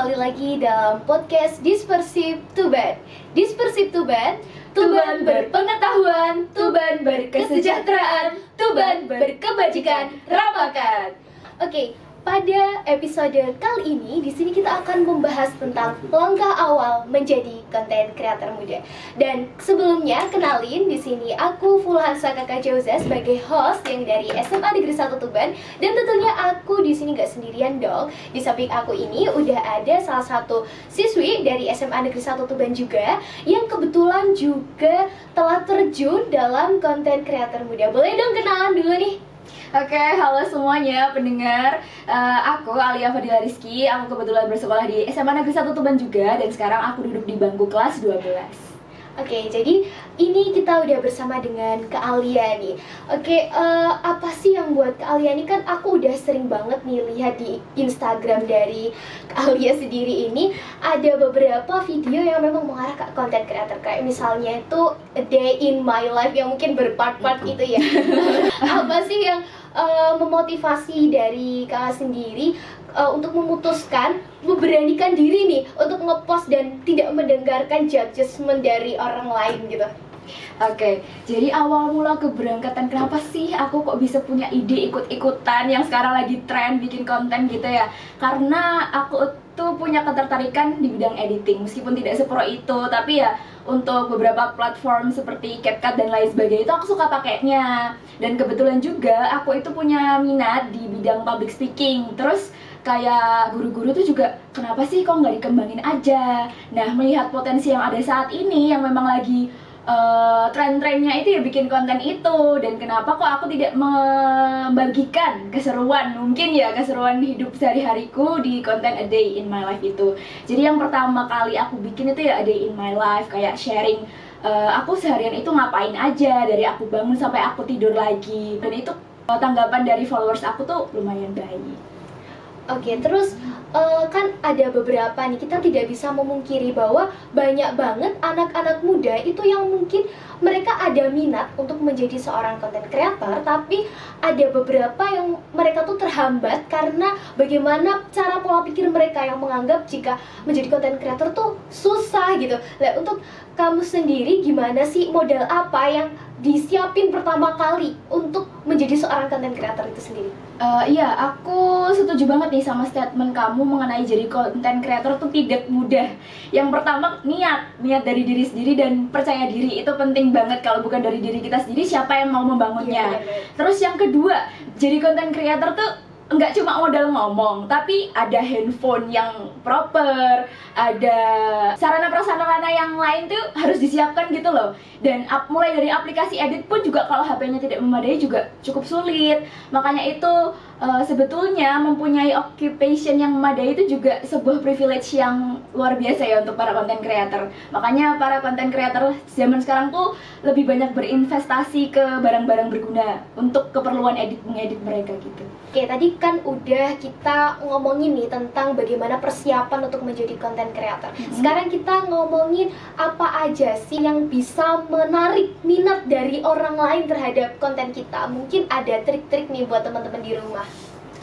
kembali lagi dalam podcast Dispersif Tuban. Dispersif Tuban, Tuban berpengetahuan, Tuban berkesejahteraan, Tuban berkebajikan, rapakan. Oke, pada episode kali ini di sini kita akan membahas tentang langkah awal menjadi konten kreator muda. Dan sebelumnya kenalin, di sini aku Fulhansa Kakak Jauza sebagai host yang dari SMA Negeri 1 Tuban. Dan tentunya aku di sini gak sendirian dong. Di samping aku ini udah ada salah satu siswi dari SMA Negeri 1 Tuban juga yang kebetulan juga telah terjun dalam konten kreator muda. Boleh dong kenalan dulu nih? Oke, halo semuanya pendengar. Aku Alia Fadila Rizky. Aku kebetulan bersekolah di SMA Negeri 1 Tuban juga. Dan sekarang aku duduk di bangku kelas 12. Oke, jadi ini kita udah bersama dengan Kak Alia nih. Oke, apa sih yang buat Kak Alia nih? Kan aku udah sering banget nih lihat di Instagram dari Kak Alia sendiri ini ada beberapa video yang memang mengarah ke konten kreator. Kayak misalnya itu A Day in My Life yang mungkin berpart-part gitu ya. Apa sih yang memotivasi dari Kak sendiri untuk memutuskan, memberanikan diri nih untuk ngepost dan tidak mendengarkan judgement dari orang lain gitu? Oke, jadi awal mula keberangkatan kenapa sih aku kok bisa punya ide ikut-ikutan yang sekarang lagi tren bikin konten gitu ya? Karena aku tuh punya ketertarikan di bidang editing, meskipun tidak sepro itu, tapi ya untuk beberapa platform seperti CapCut dan lain sebagainya itu aku suka pakainya. Dan kebetulan juga aku itu punya minat di bidang public speaking. Terus kayak guru-guru tuh juga kenapa sih kok nggak dikembangin aja. Nah, melihat potensi yang ada saat ini yang memang lagi tren-trennya itu ya bikin konten itu. Dan kenapa kok aku tidak membagikan keseruan, mungkin ya keseruan hidup sehari-hariku di konten A Day in My Life itu. Jadi yang pertama kali aku bikin itu ya A Day in My Life, kayak sharing aku seharian itu ngapain aja dari aku bangun sampai aku tidur lagi. Dan itu tanggapan dari followers aku tuh lumayan baik. Oke, terus kan ada beberapa nih, kita tidak bisa memungkiri bahwa banyak banget anak-anak muda itu yang mungkin mereka ada minat untuk menjadi seorang content creator, tapi ada beberapa yang mereka tuh terhambat karena bagaimana cara pola pikir mereka yang menganggap jika menjadi content creator tuh susah gitu. Nah, untuk kamu sendiri gimana sih, modal apa yang disiapin pertama kali untuk menjadi seorang content creator itu sendiri? Iya, aku setuju banget nih sama statement kamu mengenai jadi content creator tuh tidak mudah. Yang pertama niat dari diri sendiri dan percaya diri itu penting banget. Kalau bukan dari diri kita sendiri, siapa yang mau membangunnya? Terus yang kedua, jadi content creator tuh nggak cuma modal ngomong, tapi ada handphone yang proper, ada sarana prasarana yang lain tuh harus disiapkan gitu loh. Dan mulai dari aplikasi edit pun juga kalau HP-nya tidak memadai juga cukup sulit. Makanya itu sebetulnya mempunyai occupation yang memadai itu juga sebuah privilege yang luar biasa ya untuk para content creator. Makanya para content creator zaman sekarang tuh lebih banyak berinvestasi ke barang-barang berguna untuk keperluan ngedit mereka gitu. Oke, tadi kan udah kita ngomongin nih tentang bagaimana persiapan untuk menjadi content creator. Sekarang kita ngomongin apa aja sih yang bisa menarik minat dari orang lain terhadap konten kita. Mungkin ada trik-trik nih buat teman-teman di rumah.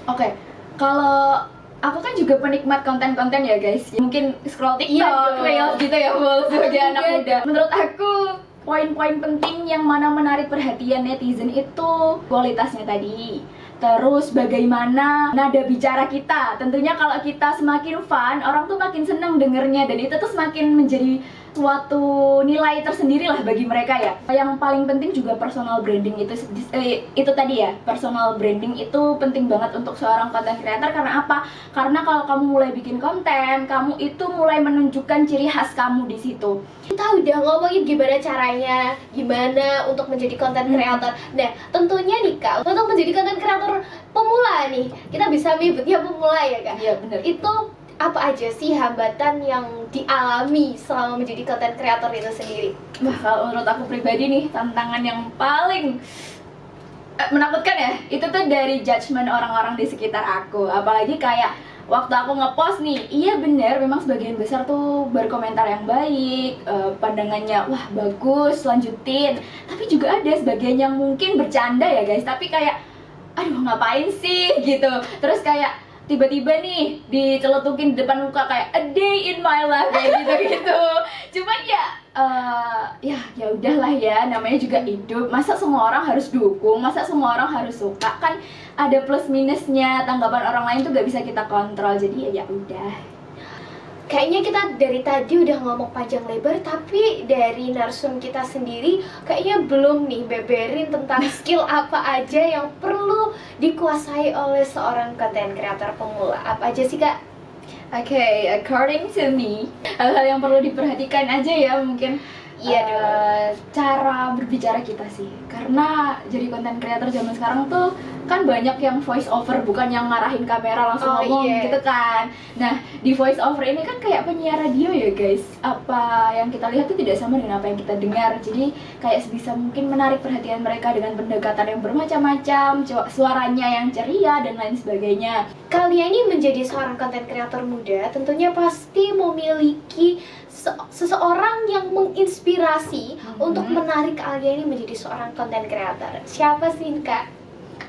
Oke, kalau aku kan juga penikmat konten-konten ya guys. Mungkin scroll TikTok, Reels gitu ya, sebagai anak muda. Menurut aku poin-poin penting yang mana menarik perhatian netizen itu kualitasnya tadi. Terus bagaimana nada bicara kita. Tentunya kalau kita semakin fun, orang tuh makin seneng dengernya. Dan itu tuh semakin menjadi suatu nilai tersendiri lah bagi mereka ya. Yang paling penting juga personal branding itu tadi ya. Personal branding itu penting banget untuk seorang content creator. Karena apa? Karena kalau kamu mulai bikin konten, kamu itu mulai menunjukkan ciri khas kamu di situ. Kita udah ngomongin gimana caranya, gimana untuk menjadi content creator. Nah, tentunya nih Kak, untuk menjadi content creator pemula nih, kita bisa menyebutnya pemula ya Kak? Iya bener. Itu apa aja sih hambatan yang dialami selama menjadi content creator itu sendiri? Wah, kalau menurut aku pribadi nih, tantangan yang paling menakutkan ya, itu tuh dari judgement orang-orang di sekitar aku. Apalagi kayak waktu aku ngepost nih, iya bener, memang sebagian besar tuh berkomentar yang baik, pandangannya wah bagus, lanjutin. Tapi juga ada sebagian yang mungkin bercanda ya guys, tapi kayak aduh ngapain sih gitu. Terus kayak tiba-tiba nih dicelotukin di depan muka kayak a day in my life kayak gitu-gitu. Cuman ya udahlah ya, namanya juga hidup. Masa semua orang harus dukung, masa semua orang harus suka, kan ada plus minusnya. Tanggapan orang lain tuh gak bisa kita kontrol. Jadi ya udah. Kayaknya kita dari tadi udah ngomong panjang lebar, tapi dari narsum kita sendiri kayaknya belum nih beberin tentang skill apa aja yang perlu dikuasai oleh seorang content creator pemula. Apa aja sih Kak? Oke, according to me, hal-hal yang perlu diperhatikan aja ya mungkin. Iya dong. Cara berbicara kita sih, karena jadi konten creator zaman sekarang tuh kan banyak yang voice over, bukan yang ngarahin kamera langsung ngomong gitu kan. Nah, di voice over ini kan kayak penyiar radio ya guys, apa yang kita lihat tuh tidak sama dengan apa yang kita dengar. Jadi kayak sebisa mungkin menarik perhatian mereka dengan pendekatan yang bermacam-macam, suaranya yang ceria dan lain sebagainya. Kalian ini menjadi seorang content creator muda tentunya pasti memiliki seseorang yang menginspirasi untuk menarik kalian ini menjadi seorang content creator. Siapa sih Kak?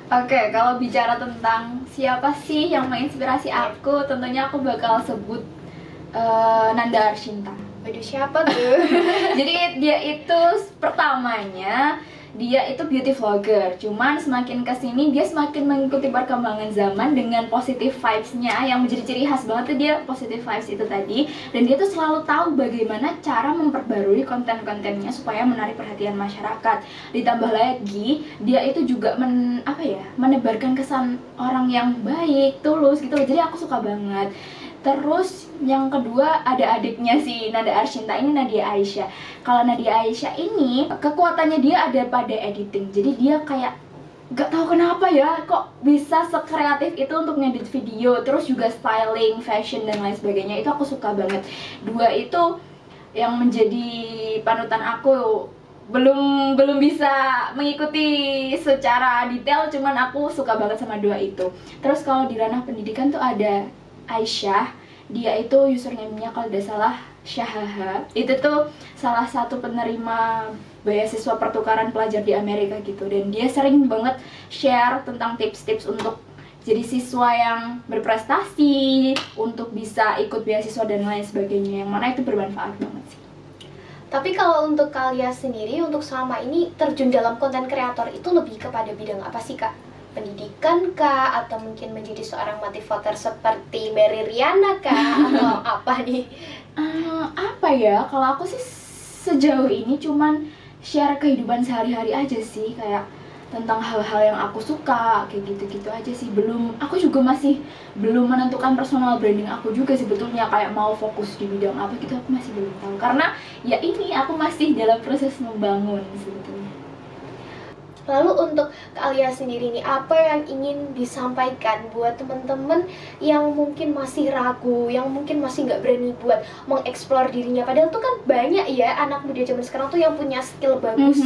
Oke, kalau bicara tentang siapa sih yang menginspirasi aku, tentunya aku bakal sebut Nanda Arshinta. Waduh, siapa tuh? Jadi dia itu pertamanya dia itu beauty vlogger, cuman semakin kesini dia semakin mengikuti perkembangan zaman dengan positive vibes-nya. Yang menjadi ciri khas banget tuh dia positive vibes itu tadi, dan dia tuh selalu tahu bagaimana cara memperbarui konten-kontennya supaya menarik perhatian masyarakat. Ditambah lagi dia itu juga menebarkan kesan orang yang baik, tulus gitu. Jadi aku suka banget. Terus yang kedua ada adiknya si Nanda Arshinta ini, Nadia Aisyah. Kalau Nadia Aisyah ini kekuatannya dia ada pada editing. Jadi dia kayak gak tahu kenapa ya kok bisa sekreatif itu untuk ngedit video. Terus juga styling, fashion dan lain sebagainya. Itu aku suka banget. Dua itu yang menjadi panutan aku. Belum bisa mengikuti secara detail, cuman aku suka banget sama dua itu. Terus kalau di ranah pendidikan tuh ada Aisyah, dia itu username-nya kalau tidak salah Syahaha. Itu tuh salah satu penerima beasiswa pertukaran pelajar di Amerika gitu, dan dia sering banget share tentang tips-tips untuk jadi siswa yang berprestasi, untuk bisa ikut beasiswa dan lain sebagainya, yang mana itu bermanfaat banget sih. Tapi kalau untuk kalian sendiri, untuk selama ini terjun dalam konten kreator itu lebih kepada bidang apa sih Kak? Pendidikan kah? Atau mungkin menjadi seorang motivator seperti Mary Riana kah? Atau apa nih? Apa ya, kalau aku sih sejauh ini cuman share kehidupan sehari-hari aja sih, kayak tentang hal-hal yang aku suka, kayak gitu-gitu aja sih. Aku juga masih belum menentukan personal branding aku juga sebetulnya, kayak mau fokus di bidang apa gitu aku masih belum tahu, karena ya ini aku masih dalam proses membangun sebetulnya. Lalu untuk kalian sendiri nih, apa yang ingin disampaikan buat temen-temen yang mungkin masih ragu, yang mungkin masih nggak berani buat mengeksplor dirinya? Padahal tuh kan banyak ya anak muda zaman sekarang tuh yang punya skill bagus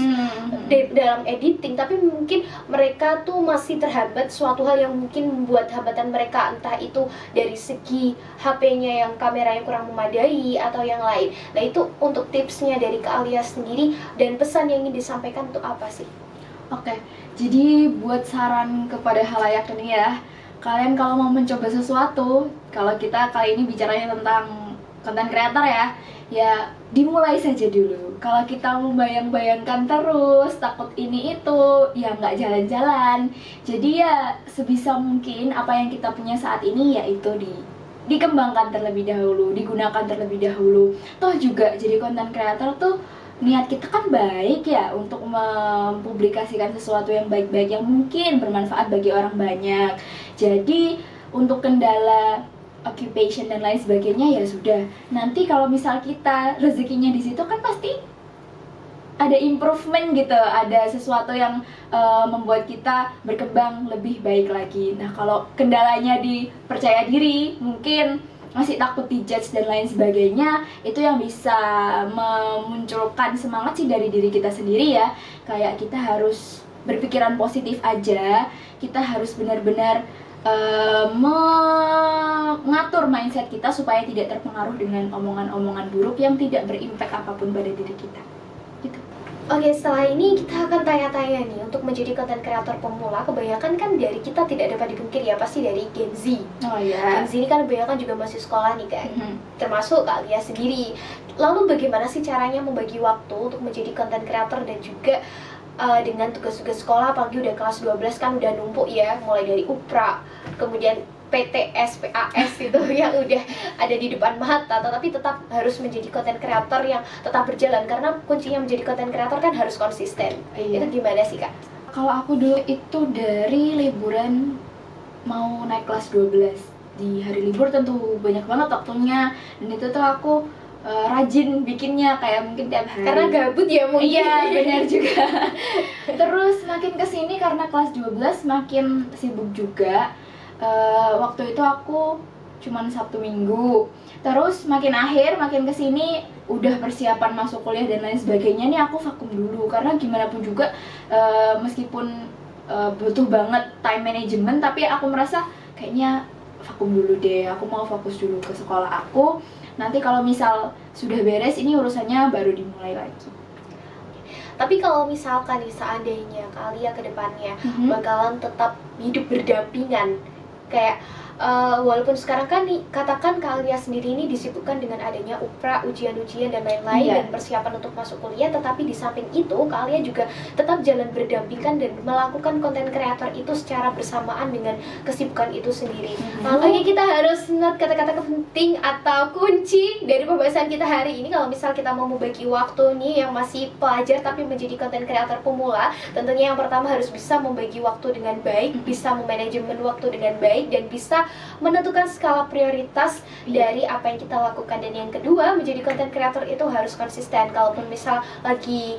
dalam editing, tapi mungkin mereka tuh masih terhambat suatu hal yang mungkin membuat hambatan mereka, entah itu dari segi HP-nya yang kameranya kurang memadai atau yang lain. Nah itu untuk tipsnya dari kalian sendiri dan pesan yang ingin disampaikan tuh apa sih? Oke, jadi buat saran kepada halayak ini ya, kalian kalau mau mencoba sesuatu, kalau kita kali ini bicaranya tentang konten kreator ya dimulai saja dulu. Kalau kita membayang-bayangkan terus, takut ini itu, ya nggak jalan-jalan. Jadi ya sebisa mungkin apa yang kita punya saat ini yaitu dikembangkan terlebih dahulu, digunakan terlebih dahulu. Toh juga jadi konten kreator tuh niat kita kan baik ya, untuk mempublikasikan sesuatu yang baik-baik yang mungkin bermanfaat bagi orang banyak. Jadi untuk kendala occupation dan lain sebagainya ya sudah. Nanti kalau misal kita rezekinya di situ kan pasti ada improvement gitu, ada sesuatu yang membuat kita berkembang lebih baik lagi. Nah kalau kendalanya di percaya diri, mungkin masih takut dijudge dan lain sebagainya, itu yang bisa memunculkan semangat sih dari diri kita sendiri ya. Kayak kita harus berpikiran positif aja, kita harus benar-benar mengatur mindset kita supaya tidak terpengaruh dengan omongan-omongan buruk yang tidak berimpact apapun pada diri kita gitu. Oke, setelah ini kita akan tanya-tanya nih untuk menjadi content creator pemula. Kebanyakan kan dari kita tidak dapat dipungkiri ya, pasti dari Gen Z. Oh iya. Gen Z ini kan kebanyakan juga masih sekolah nih kan, termasuk Kak Lia sendiri. Lalu bagaimana sih caranya membagi waktu untuk menjadi content creator dan juga dengan tugas-tugas sekolah, apalagi udah kelas 12 kan udah numpuk ya, mulai dari UPRA, kemudian PTS, PAS itu yang udah ada di depan mata, tetapi tetap harus menjadi content creator yang tetap berjalan, karena kuncinya menjadi content creator kan harus konsisten. Iya. Itu gimana sih Kak? Kalau aku dulu itu dari liburan mau naik kelas 12. Di hari libur tentu banyak banget waktunya, dan itu tuh aku rajin bikinnya kayak mungkin tiap hari. Karena gabut ya mungkin. Iya, benar juga. Terus makin kesini karena kelas 12 makin sibuk juga. Waktu itu aku cuman Sabtu Minggu. Terus makin kesini udah persiapan masuk kuliah dan lain sebagainya nih aku vakum dulu, karena gimana pun juga meskipun butuh banget time management, tapi aku merasa kayaknya vakum dulu deh, aku mau fokus dulu ke sekolah aku. Nanti kalau misal sudah beres ini urusannya baru dimulai lagi. Tapi kalau misalkan nih seandainya kalian ke depannya bakalan tetap hidup berdampingan, kayak walaupun sekarang kan nih, katakan kalian sendiri ini disibukkan dengan adanya UPRA, ujian-ujian dan lain-lain, dan persiapan untuk masuk kuliah, tetapi di samping itu kalian juga tetap jalan berdampingan dan melakukan konten kreator itu secara bersamaan dengan kesibukan itu sendiri. Makanya kita harus ingat kata-kata penting atau kunci dari pembahasan kita hari ini. Kalau misal kita mau membagi waktu nih yang masih pelajar tapi menjadi konten kreator pemula, tentunya yang pertama harus bisa membagi waktu dengan baik, bisa memanajemen waktu dengan baik, dan bisa menentukan skala prioritas dari apa yang kita lakukan. Dan yang kedua, menjadi content creator itu harus konsisten. Kalaupun misal lagi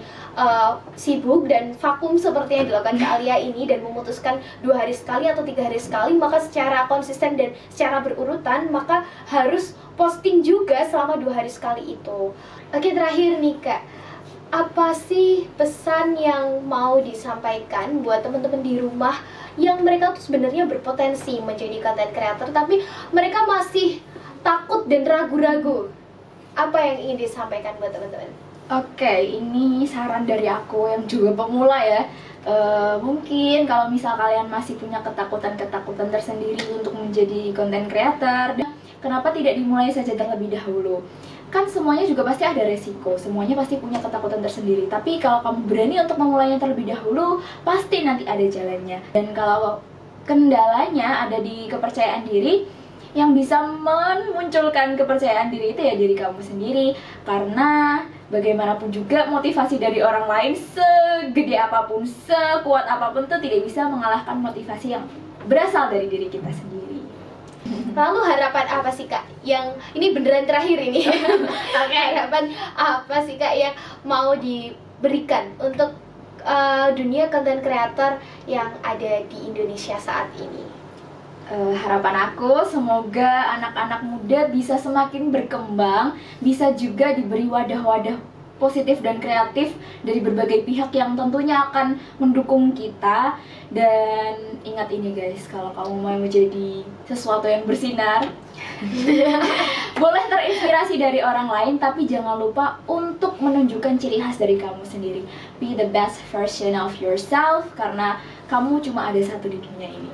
sibuk dan vakum seperti yang dilakukan Kak Alia ini dan memutuskan 2 hari sekali atau 3 hari sekali, maka secara konsisten dan secara berurutan maka harus posting juga selama 2 hari sekali itu. Oke, terakhir nih Kak, apa sih pesan yang mau disampaikan buat teman-teman di rumah yang mereka tuh sebenarnya berpotensi menjadi content creator tapi mereka masih takut dan ragu-ragu? Apa yang ingin disampaikan buat teman-teman? Oke, ini saran dari aku yang juga pemula ya. Mungkin kalau misal kalian masih punya ketakutan-ketakutan tersendiri untuk menjadi content creator, kenapa tidak dimulai saja terlebih dahulu? Kan semuanya juga pasti ada resiko, semuanya pasti punya ketakutan tersendiri. Tapi kalau kamu berani untuk memulainya terlebih dahulu, pasti nanti ada jalannya. Dan kalau kendalanya ada di kepercayaan diri, yang bisa memunculkan kepercayaan diri itu ya diri kamu sendiri. Karena bagaimanapun juga motivasi dari orang lain segede apapun, sekuat apapun tuh tidak bisa mengalahkan motivasi yang berasal dari diri kita sendiri. Lalu harapan apa sih Kak? Yang ini beneran terakhir ini. Oke, harapan apa sih Kak yang mau diberikan untuk dunia content creator yang ada di Indonesia saat ini? Harapan aku semoga anak-anak muda bisa semakin berkembang, bisa juga diberi wadah-wadah positif dan kreatif dari berbagai pihak yang tentunya akan mendukung kita. Dan ingat ini guys, kalau kamu mau menjadi sesuatu yang bersinar, boleh terinspirasi dari orang lain, tapi jangan lupa untuk menunjukkan ciri khas dari kamu sendiri. Be the best version of yourself, karena kamu cuma ada satu di dunia ini.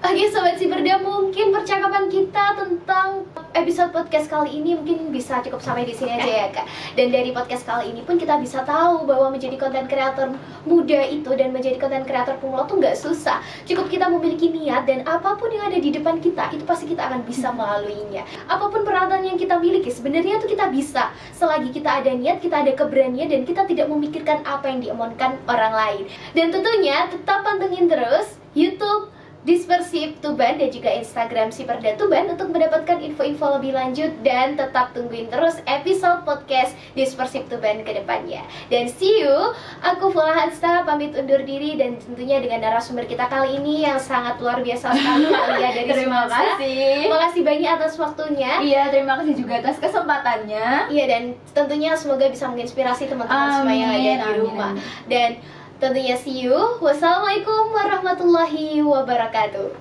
Oke Sobat Siperda, mungkin percakapan kita tentang episode podcast kali ini mungkin bisa cukup sampai di sini aja ya Kak. Dan dari podcast kali ini pun kita bisa tahu bahwa menjadi content creator muda itu dan menjadi content creator pemula tuh nggak susah. Cukup kita memiliki niat, dan apapun yang ada di depan kita itu pasti kita akan bisa melaluinya. Apapun peralatan yang kita miliki sebenarnya itu kita bisa, selagi kita ada niat, kita ada keberanian, dan kita tidak memikirkan apa yang diomongkan orang lain. Dan tentunya tetap pantengin terus YouTube Dispersif Tuban dan juga Instagram Siperda Tuban untuk mendapatkan info-info lebih lanjut, dan tetap tungguin terus episode podcast Dispersif Tuban ke depannya. Dan see you, aku Fula Hansta pamit undur diri, dan tentunya dengan narasumber kita kali ini yang sangat luar biasa sekali Alia dari Terima kasih. Terima kasih banyak atas waktunya. Iya, terima kasih juga atas kesempatannya. Iya, dan tentunya semoga bisa menginspirasi teman-teman semua yang ada di rumah. Dan tentunya see you. Wassalamualaikum warahmatullahi wabarakatuh.